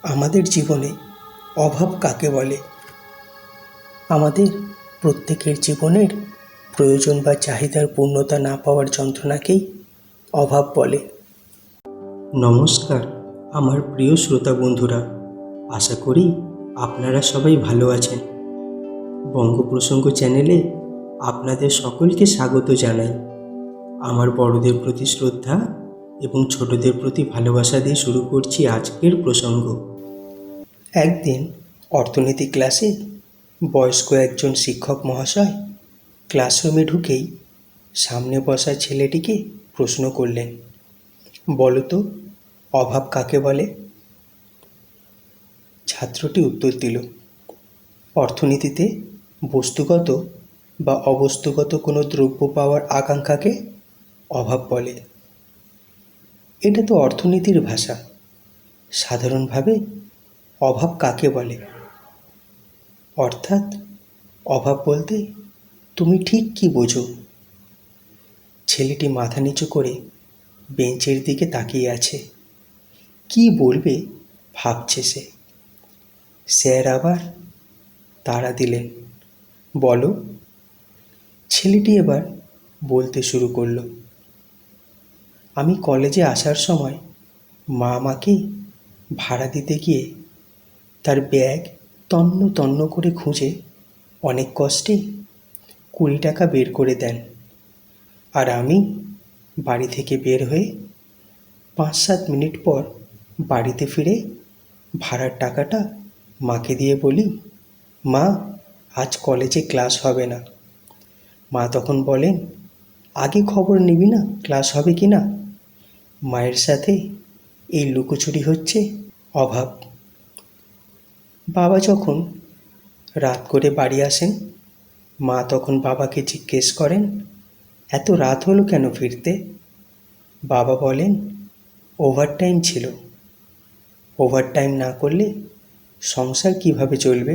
আমাদের জীবনে অভাব কাকে বলে? আমাদের প্রত্যেকের জীবনের প্রয়োজন বা চাহিদার পূর্ণতা না পাওয়ার যন্ত্রণাকেই অভাব বলে। নমস্কার আমার প্রিয় শ্রোতা বন্ধুরা, আশা করি আপনারা সবাই ভালো আছেন। বঙ্গপ্রসঙ্গ চ্যানেলে আপনাদের সকলকে স্বাগত জানাই। আমার বড়দের প্রতি শ্রদ্ধা এবং ছোটদের প্রতি ভালোবাসা দিয়ে শুরু করছি আজকের প্রসঙ্গ। একদিন অর্থনীতি ক্লাসে বয়স্ক একজন শিক্ষক মহাশয় ক্লাসরুমে ঢুকেই সামনে বসা ছেলেটিকে প্রশ্ন করলেন, বলো তো অভাব কাকে বলে? ছাত্রটি উত্তর দিল, অর্থনীতিতে বস্তুগত বা অবস্তুগত কোনো দ্রব্য পাওয়ার আকাঙ্ক্ষাকে অভাব বলে। এটা তো অর্থনীতির ভাষা। সাধারণভাবে অভাব কাকে বলে? অর্থাৎ অভাব বলতে তুমি ঠিক কি বোঝো? ছেলেটি মাথা নিচু করে বেঞ্চের দিকে তাকিয়ে আছে। কি বলবে ভাবছে সে। স্যার আবার তাড়া দিলেন, বলো। ছেলেটি এবার বলতে শুরু করলো, আমি কলেজে আসার সময় মা আমাকে ভাড়া দিতে গিয়ে তার ব্যাগ তন্ন তন্ন করে খুঁজে অনেক কষ্টে 20 টাকা বের করে দেন। আর আমি বাড়ি থেকে বের হয়ে 5-7 মিনিট পর বাড়িতে ফিরে ভাড়ার টাকাটা মাকে দিয়ে বলি, মা আজ কলেজে ক্লাস হবে না। মা তখন বলেন, আগে খবর নিবি না ক্লাস হবে কি না? মায়ের সাথে এই লুকোচুরি হচ্ছে অভাব। বাবা যখন রাত করে বাড়ি আসেন, মা তখন বাবাকে জিজ্ঞেস করেন, এত রাত হলো কেন ফিরতে? বাবা বলেন, ওভারটাইম ছিল। ওভারটাইম না করলে সংসার কিভাবে চলবে?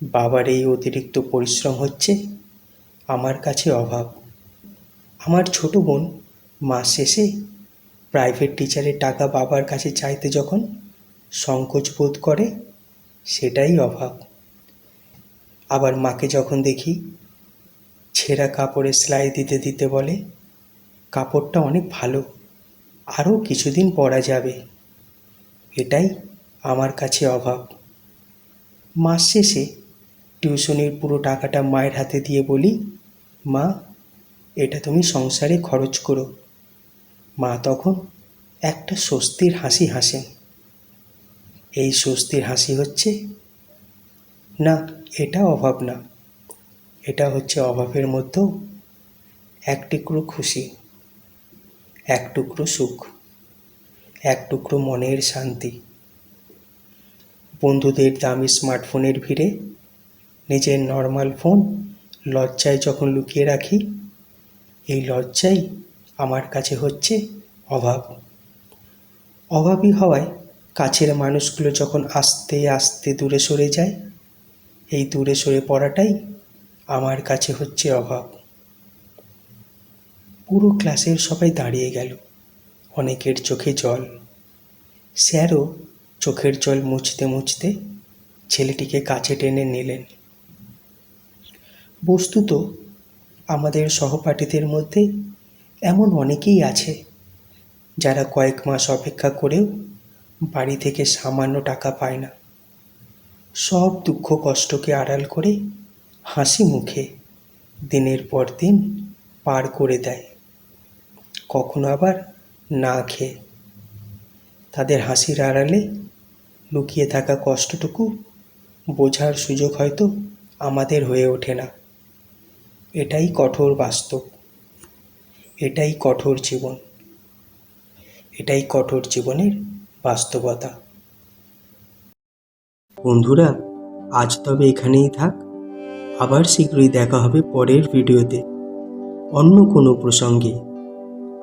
বাবার এই অতিরিক্ত পরিশ্রম হচ্ছে আমার কাছে অভাব। আমার ছোট বোন মাস শেষে প্রাইভেট টিচারের টাকা বাবার কাছে চাইতে যখন সংকোচ বোধ করে, সেটাই অভাব। আবার মাকে যখন দেখি ছেঁড়া কাপড়ে সেলাই দিতে দিতে বলে, কাপড়টা অনেক ভালো, আরও কিছুদিন পরা যাবে, এটাই আমার কাছে অভাব। মাস শেষে টিউশনির পুরো টাকাটা মায়ের হাতে দিয়ে বলি, মা এটা তুমি সংসারে খরচ করো। মা তখন একটা স্বস্তির হাসি হাসেন। এই স্বস্তির হাসি হচ্ছে না, এটা অভাব না, এটা হচ্ছে অভাবের মধ্যেও এক টুকরো খুশি, এক টুকরো সুখ, এক টুকরো মনের শান্তি। বন্ধুদের দামি স্মার্টফোনের ভিড়ে নিজের নর্মাল ফোন লজ্জায় যখন লুকিয়ে রাখি, এই লজ্জাই আমার কাছে হচ্ছে অভাব। অভাবী হওয়ায় কাছের মানুষগুলো যখন আস্তে আস্তে দূরে সরে যায়, এই দূরে সরে পড়াটাই আমার কাছে হচ্ছে অভাব। পুরো ক্লাসের সবাই দাঁড়িয়ে গেল, অনেকের চোখে জল। স্যারও চোখের জল মুছতে মুছতে ছেলেটিকে কাছে টেনে নিলেন। বস্তুত আমাদের সহপাঠীদের মধ্যে এমন অনেকেই আছে যারা কয়েক মাস অপেক্ষা করেও বাড়ি থেকে সামান্য টাকা পায় না। সব দুঃখ কষ্টকে আড়াল করে হাসি মুখে দিনের পর দিন পার করে দেয়, কখনো আবার না খেয়ে। তাদের হাসির আড়ালে লুকিয়ে থাকা কষ্টটুকু বোঝার সুযোগ হয়তো আমাদের হয়ে ওঠে না। এটাই কঠোর বাস্তব, এটাই কঠোর জীবন, এটাই কঠোর জীবনের বাস্তবতা। বন্ধুরা, আজ তবে এখানেই থাক। আবার শীঘ্রই দেখা হবে পরের ভিডিওতে অন্য কোনো প্রসঙ্গে।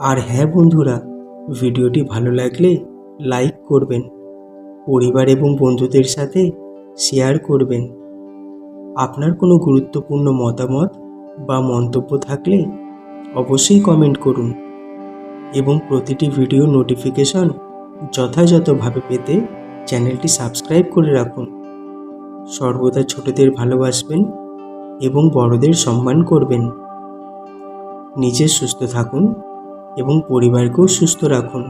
আর হ্যাঁ বন্ধুরা, ভিডিওটি ভালো লাগলে লাইক করবেন, পরিবার এবং বন্ধুদের সাথে শেয়ার করবেন। আপনার কোনো গুরুত্বপূর্ণ মতামত বা মন্তব্য থাকলে অবশ্যই কমেন্ট করুন এবং প্রতিটি ভিডিও নোটিফিকেশন যথাযথভাবে পেতে চ্যানেলটি সাবস্ক্রাইব করে রাখুন। সর্বদা ছোটদের ভালোবাসবেন এবং বড়দের সম্মান করবেন। নিজে সুস্থ থাকুন এবং পরিবারকেও সুস্থ রাখুন।